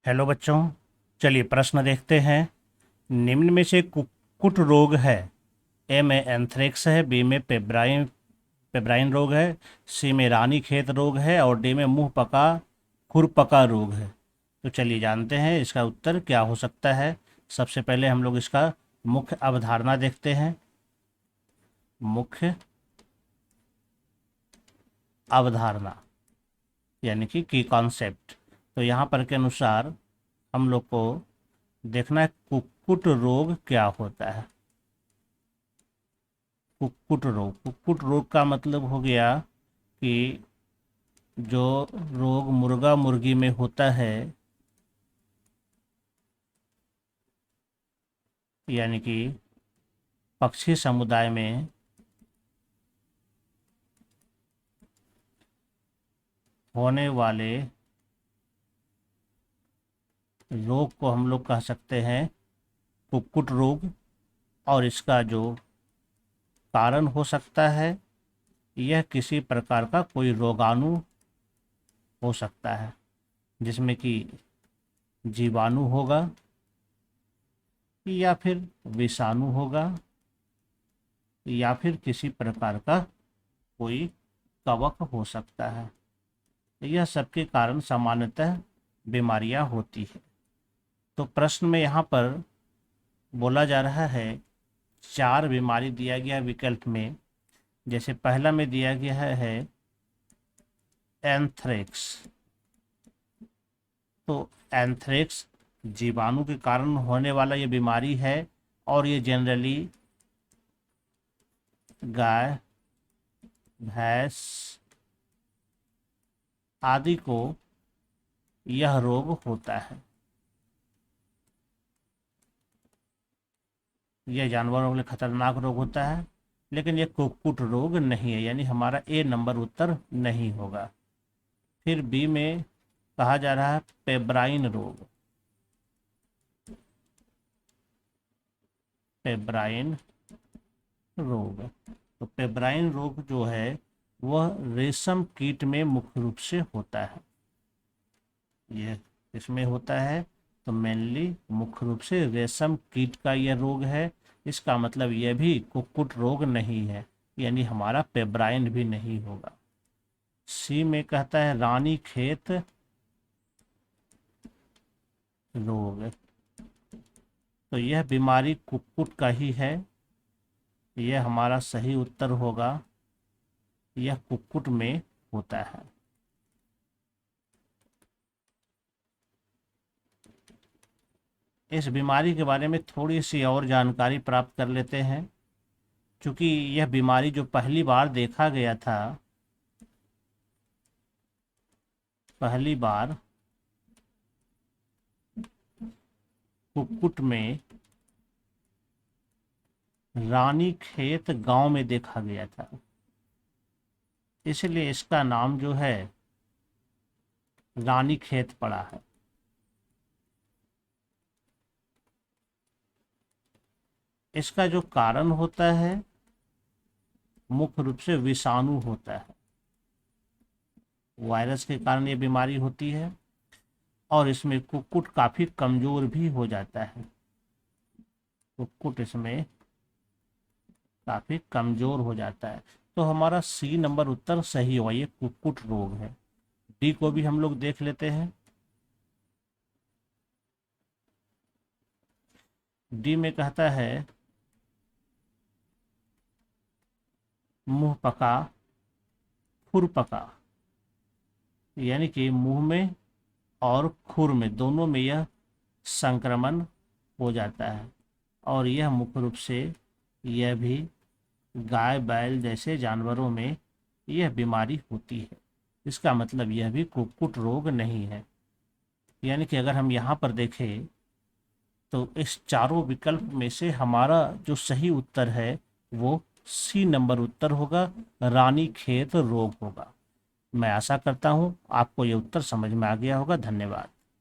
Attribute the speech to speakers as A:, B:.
A: Hello बच्चों, चलिए प्रश्न देखते हैं। निम्न में से कुक्कुट रोग है? ए में एंथ्रेक्स है, बी में पेब्राइन पेब्राइन रोग है, सी में रानीखेत रोग है और डी में मुंह पका खुरपका रोग है। तो चलिए जानते हैं इसका उत्तर क्या हो सकता है। सबसे पहले हम लोग इसका मुख्य अवधारणा देखते हैं। मुख्य अवधारणा यानी कि की कॉन्सेप्ट। तो यहाँ पर के अनुसार हम लोग को देखना है कुक्कुट रोग क्या होता है। कुक्कुट रोग का मतलब हो गया कि जो रोग मुर्गा मुर्गी में होता है, यानी कि पक्षी समुदाय में होने वाले रोग को हम लोग कह सकते हैं कुक्कुट रोग। और इसका जो कारण हो सकता है, यह किसी प्रकार का कोई रोगाणु हो सकता है, जिसमें कि जीवाणु होगा या फिर विषाणु होगा या फिर किसी प्रकार का कोई कवक हो सकता है। यह सबके कारण सामान्यतः बीमारियां होती है। तो प्रश्न में यहाँ पर बोला जा रहा है, 4 बीमारी दिया गया विकल्प में। जैसे पहला में दिया गया है एंथ्रेक्स। तो एंथ्रेक्स जीवाणु के कारण होने वाला ये बीमारी है और ये जनरली गाय, भैंस आदि को यह रोग होता है। यह जानवरों के लिए खतरनाक रोग होता है, लेकिन यह कुक्कुट रोग नहीं है, यानी हमारा ए नंबर उत्तर नहीं होगा। फिर बी में कहा जा रहा है पेब्राइन रोग। पेब्राइन रोग, तो पेब्राइन रोग जो है वह रेशम कीट में मुख्य रूप से होता है। यह इसमें होता है, तो मेनली मुख्य रूप से रेशम कीट का यह रोग है। इसका मतलब यह भी कुक्कुट रोग नहीं है, यानी हमारा पेब्राइन भी नहीं होगा। सी में कहता है रानी खेत रोग। तो यह बीमारी कुक्कुट का ही है, यह हमारा सही उत्तर होगा। यह कुक्कुट में होता है। इस बीमारी के बारे में थोड़ी सी और जानकारी प्राप्त कर लेते हैं। क्योंकि यह बीमारी जो पहली बार देखा गया था, पहली बार कुक्कुट में रानीखेत गांव में देखा गया था, इसलिए इसका नाम जो है रानीखेत पड़ा है। इसका जो कारण होता है मुख्य रूप से विषाणु होता है। वायरस के कारण ये बीमारी होती है और इसमें कुक्कुट काफी कमजोर भी हो जाता है। कुक्कुट इसमें काफी कमजोर हो जाता है। तो हमारा सी नंबर उत्तर सही होगा, ये कुक्कुट रोग है। डी को भी हम लोग देख लेते हैं। डी में कहता है मुंह पका खुरपका, यानी कि मुंह में और खुर में दोनों में यह संक्रमण हो जाता है। और यह मुख्य रूप से यह भी गाय बैल जैसे जानवरों में यह बीमारी होती है। इसका मतलब यह भी कुक्कुट रोग नहीं है। यानी कि अगर हम यहाँ पर देखें तो इस चारों विकल्प में से हमारा जो सही उत्तर है वो सी नंबर उत्तर होगा, रानीखेत रोग होगा। मैं आशा करता हूँ आपको ये उत्तर समझ में आ गया होगा। धन्यवाद।